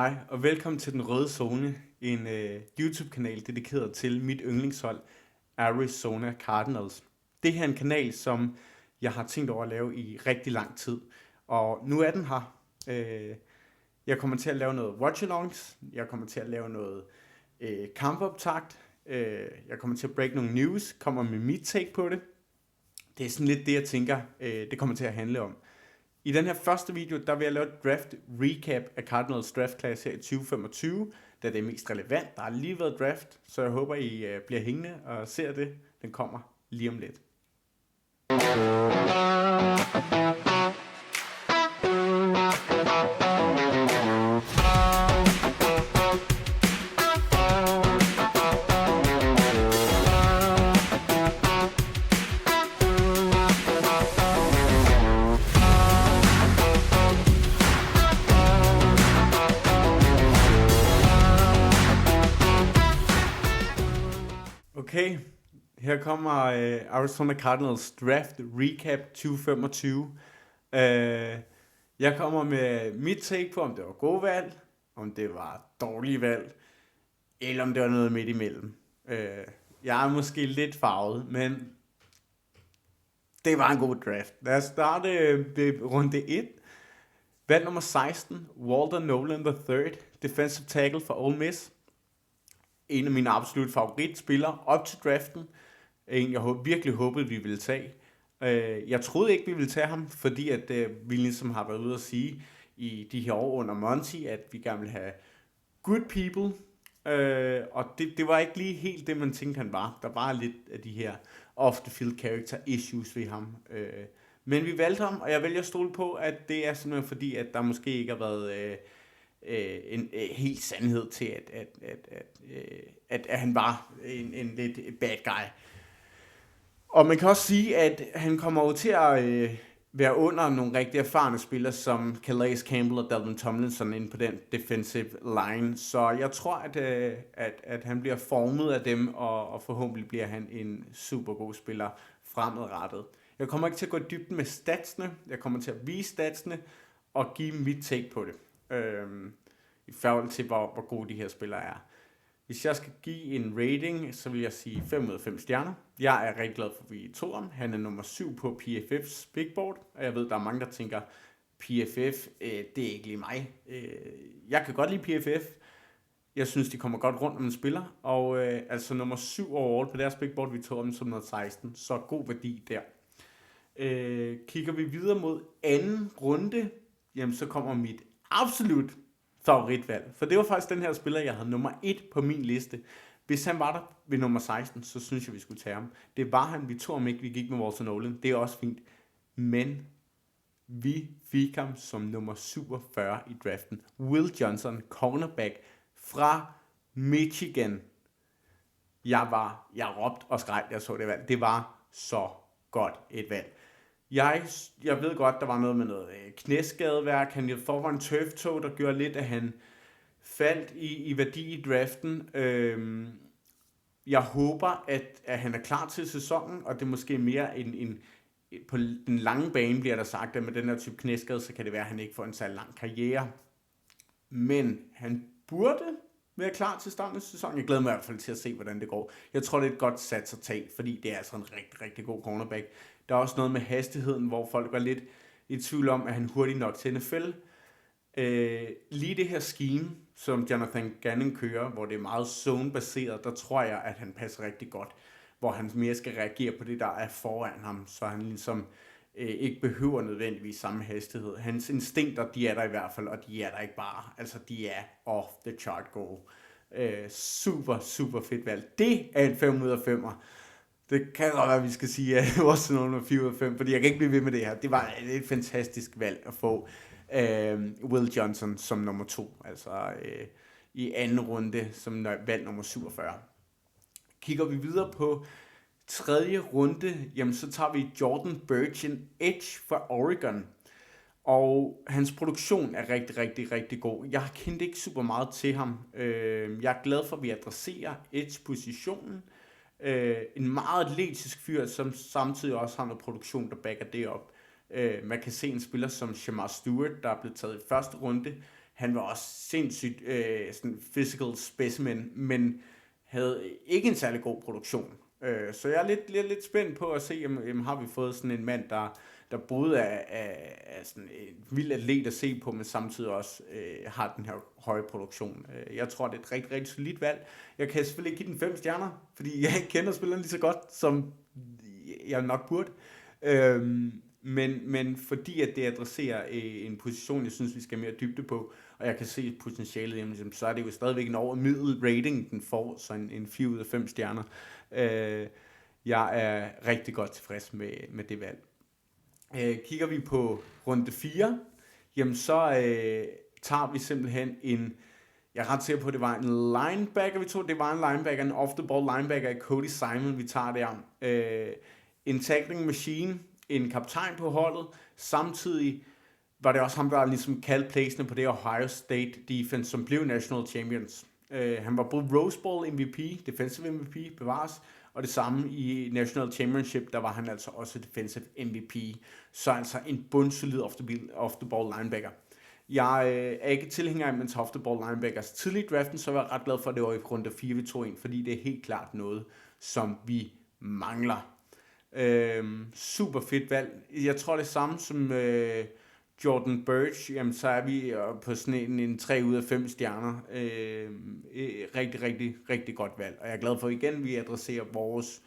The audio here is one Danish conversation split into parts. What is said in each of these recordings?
Hej og velkommen til Den Røde Zone, en YouTube-kanal dedikeret til mit yndlingshold, Arizona Cardinals. Det her er en kanal, som jeg har tænkt over at lave i rigtig lang tid, og nu er den her. Jeg kommer til at lave noget watch-alongs, jeg kommer til at lave noget kampoptakt, jeg kommer til at break nogle news, kommer med mit take på det. Det er sådan lidt det, jeg tænker, det kommer til at handle om. I den her første video, der vil jeg lave et draft recap af Cardinals draft class her i 2025, da det er mest relevant. Der har lige været draft, så jeg håber, I bliver hængende og ser det. Den kommer lige om lidt. Okay, her kommer Arizona Cardinals Draft Recap 2025. Jeg kommer med mit take på, om det var gode valg, om det var dårlige valg, eller om det var noget midt imellem. Jeg er måske lidt farvet, men det var en god draft. Lad os starte ved runde 1. Valg nummer 16, Walter Nolan III, defensive tackle for Ole Miss. En af mine absolut favoritspillere op til draften. En, jeg virkelig håbede, vi ville tage. Jeg troede ikke, vi ville tage ham, fordi at vi ligesom har været ude at sige i de her år under Monty, at vi gerne vil have good people. Og det var ikke lige helt det, man tænkte, han var. Der var lidt af de her off-the-field character issues ved ham. Men vi valgte ham, og jeg vælger at stole på, at det er simpelthen fordi, at der måske ikke har været en helt sandhed til, at han var en lidt bad guy. Og man kan også sige, at han kommer jo til at være under nogle rigtig erfarne spillere, som Calais Campbell og Dalvin Tomlinson inde på den defensive line. Så jeg tror, at han bliver formet af dem, og forhåbentlig bliver han en super god spiller fremadrettet. Jeg kommer ikke til at gå i dybden med statsene. Jeg kommer til at vise statsene og give mit take på det. I forhold til, hvor gode de her spillere er. Hvis jeg skal give en rating, så vil jeg sige 5 ud af 5 stjerner. Jeg er rigtig glad for, at vi tog ham. Han er nummer 7 på PFF's Big Board, og jeg ved, der er mange, der tænker, PFF, det er ikke lige mig. Jeg kan godt lide PFF. Jeg synes, de kommer godt rundt om en spiller, og altså nummer 7 overall på deres Big Board, vi tog ham som nummer 16, så god værdi der. Kigger vi videre mod anden runde, jamen så kommer mit absolut favoritvalg. For det var faktisk den her spiller, jeg havde nummer 1 på min liste. Hvis han var der ved nummer 16, så synes jeg, vi skulle tage ham. Det var han, vi tog ham ikke, vi gik med Walter Nolan. Det er også fint. Men vi fik ham som nummer 47 i draften. Will Johnson, cornerback fra Michigan. Jeg råbte og skreg, jeg så det valg. Det var så godt et valg. Jeg ved godt, der var noget med noget knæskadeværk. Han får en turf-toe, der gjorde lidt, at han faldt i værdi i draften. Jeg håber, at han er klar til sæsonen, og det er måske mere på den lange bane bliver der sagt, at med den her type knæskade, så kan det være, at han ikke får en særlig lang karriere. Men han burde være klar til starten af sæsonen. Jeg glæder mig i hvert fald til at se, hvordan det går. Jeg tror, det er et godt sats at tage, fordi det er altså en rigtig, rigtig god cornerback. Der er også noget med hastigheden, hvor folk var lidt i tvivl om, at han hurtigt nok til NFL. Lige det her scheme, som Jonathan Gannon kører, hvor det er meget zone-baseret, der tror jeg, at han passer rigtig godt. Hvor han mere skal reagere på det, der er foran ham, så han ligesom ikke behøver nødvendigvis samme hastighed. Hans instinkter, de er der i hvert fald, og de er der ikke bare. Altså, de er off the chart gode. Super, super fedt valg. Det er en 5 ud af 5'er. Det kan godt være, at vi skal sige, at det var sådan noget med 4 ud af 5, fordi jeg kan ikke blive ved med det her. Det var et fantastisk valg at få Will Johnson som nummer 2, altså i anden runde som valg nummer 47. Kigger vi videre på tredje runde, jamen så tager vi Jordan Burchin Edge fra Oregon. Og hans produktion er rigtig, rigtig, rigtig god. Jeg kendte ikke super meget til ham. Jeg er glad for, at vi adresserer Edge-positionen. En meget atletisk fyr, som samtidig også har noget produktion, der backer det op. Man kan se en spiller som Shamar Stewart, der er blevet taget i første runde. Han var også sindssygt sådan physical specimen, men havde ikke en særlig god produktion. Så jeg er lidt spændt på at se, om har vi fået sådan en mand, der både er sådan en vild atlet at se på, men samtidig også har den her høje produktion. Jeg tror, det er et rigtig, rigtig solidt valg. Jeg kan selvfølgelig ikke give den 5 stjerner, fordi jeg ikke kender spilleren lige så godt, som jeg nok burde. Men fordi at det adresserer en position, jeg synes, vi skal mere dybde på, og jeg kan se potentialet, jamen, så er det jo stadigvæk en over middel rating, den får, så en 4 ud af 5 stjerner. Jeg er rigtig godt tilfreds med det valg. Kigger vi på runde 4, jamen så tager vi simpelthen jeg er ret sikker på, at det var en linebacker, vi tog. Det var en linebacker, en off-the-ball linebacker i Cody Simon, vi tager der. En tackling machine, en kaptajn på holdet. Samtidig var det også ham, der ligesom kaldte playsene på det Ohio State defense, som blev national champions. Han var både Rose Bowl MVP, defensive MVP, bevares, og det samme i National Championship, der var han altså også defensive MVP. Så altså en bundsolid off-the-ball linebacker. Jeg er ikke tilhænger af, mens off-the-ball linebackers tidligt i draften, så var jeg ret glad for, at det var i runde 4, vi tog ind, fordi det er helt klart noget, som vi mangler. Super fedt valg. Jeg tror det samme som Jordan Burch, jamen så er vi på sådan en 3 ud af 5 stjerner. Rigtig, rigtig, rigtig godt valg. Og jeg er glad for igen, at vi adresserer vores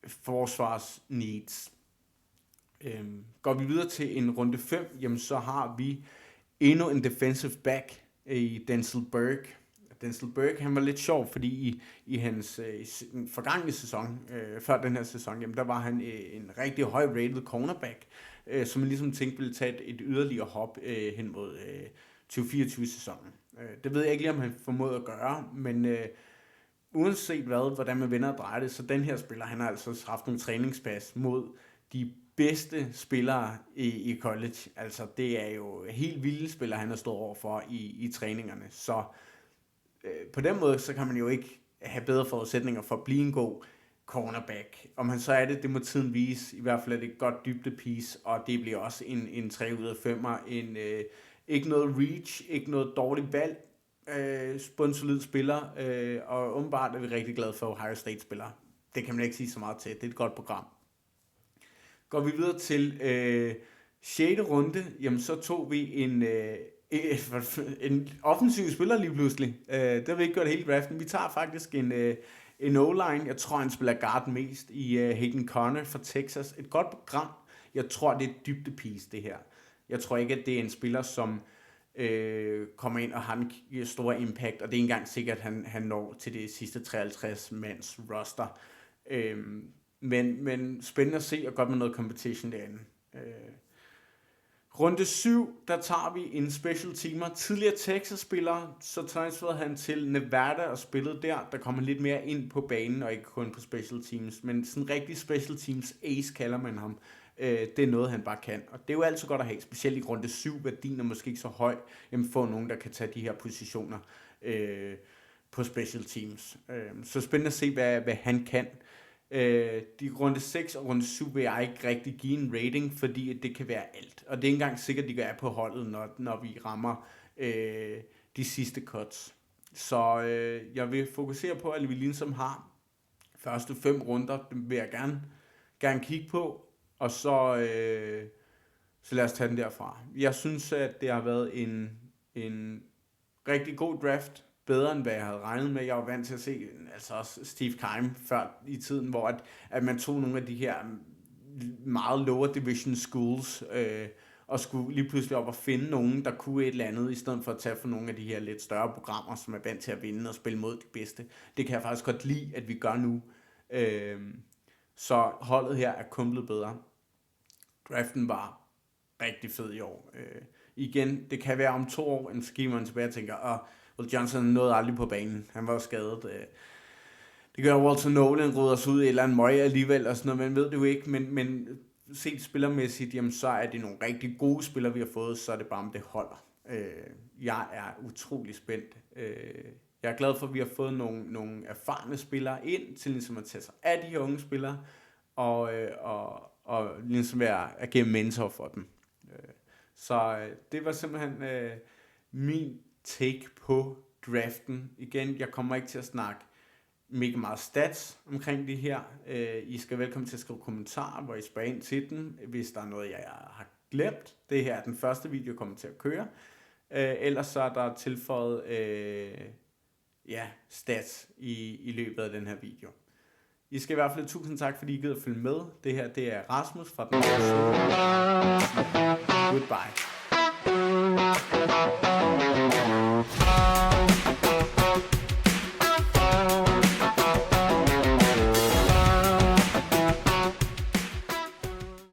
forsvars needs. Går vi videre til en runde 5, jamen så har vi endnu en defensive back i Denzel Burke. Denzel Burke, han var lidt sjov, fordi i hans forgangne sæson, før den her sæson, jamen der var han en rigtig høj-rated cornerback, som man ligesom tænkte ville tage et yderligere hop hen mod 2024-sæsonen. Det ved jeg ikke lige, om han formåede at gøre, men uanset hvordan man vender og drejer det, så den her spiller, han har altså haft nogle træningspas mod de bedste spillere i college. Altså, det er jo helt vilde spillere, han har stået overfor i træningerne. Så på den måde, så kan man jo ikke have bedre forudsætninger for at blive en god cornerback. Om han så er det må tiden vise. I hvert fald er det et godt dybdepiece, og det bliver også en 3 ud af 5'er. Ikke noget reach, ikke noget dårligt valg. Bundsolid spiller, og åbenbart er vi rigtig glade for Ohio State-spillere. Det kan man ikke sige så meget til. Det er et godt program. Går vi videre til 6. runde, jamen så tog vi en offensiv spiller lige pludselig. Det har vi ikke gjort hele draften. Vi tager faktisk en O-line. Jeg tror, han spiller guard mest i Hayden Conner fra Texas. Et godt program. Jeg tror, det er et dybdepiece, det her. Jeg tror ikke, at det er en spiller, som kommer ind og har en stor impact, og det er ikke engang sikkert, at han når til det sidste 53-mands roster. Men spændende at se, og godt med noget competition derinde. Runde 7, der tager vi en special teamer. Tidligere Texas-spiller, så transferede han til Nevada og spillede der. Der kommer lidt mere ind på banen, og ikke kun på special teams. Men sådan rigtig special teams ace kalder man ham. Det er noget, han bare kan. Og det er jo altid godt at have, specielt i runde 7, værdien er måske ikke så høj, jamen få nogen, der kan tage de her positioner på special teams. Så spændende at se, hvad han kan. De runde 6 og runde 7 vil jeg ikke rigtig give en rating, fordi det kan være alt. Og det er ikke engang sikkert, at de er på holdet, når vi rammer de sidste cuts. Så jeg vil fokusere på, at vi ligesom har første 5 runder, dem vil jeg gerne kigge på. Og så lad os tage den derfra. Jeg synes, at det har været en rigtig god draft. Bedre end hvad jeg havde regnet med. Jeg var vant til at se altså også Steve Keim før i tiden, hvor at man tog nogle af de her meget lower division schools og skulle lige pludselig op og finde nogen, der kunne et eller andet, i stedet for at tage for nogle af de her lidt større programmer, som er vant til at vinde og spille mod de bedste. Det kan jeg faktisk godt lide, at vi gør nu. Så holdet her er kun blevet bedre. Draften var rigtig fed i år. Igen, det kan være om 2 år, en skimmer tilbage og tænker, Will Johnson nåede aldrig på banen. Han var jo skadet. Det gør Walter Nolan rydder sig ud i et eller andet møg alligevel, og sådan noget, man ved det jo ikke, men set spillermæssigt, jamen så er det nogle rigtig gode spillere, vi har fået, så er det bare, om det holder. Jeg er utrolig spændt. Jeg er glad for, at vi har fået nogle erfarne spillere ind, til ligesom at tage sig af de her unge spillere, og ligesom at agere mentor for dem. Så det var simpelthen min take på draften. Igen, jeg kommer ikke til at snakke mega meget stats omkring det her. I skal velkommen til at skrive kommentarer, hvor I spørger ind til den, hvis der er noget, jeg har glemt. Det her er den første video, jeg kommer til at køre. Ellers så er der tilføjet stats i løbet af den her video. I skal i hvert fald tusind tak, fordi I gider at følge med. Det her, det er Rasmus fra den. Goodbye.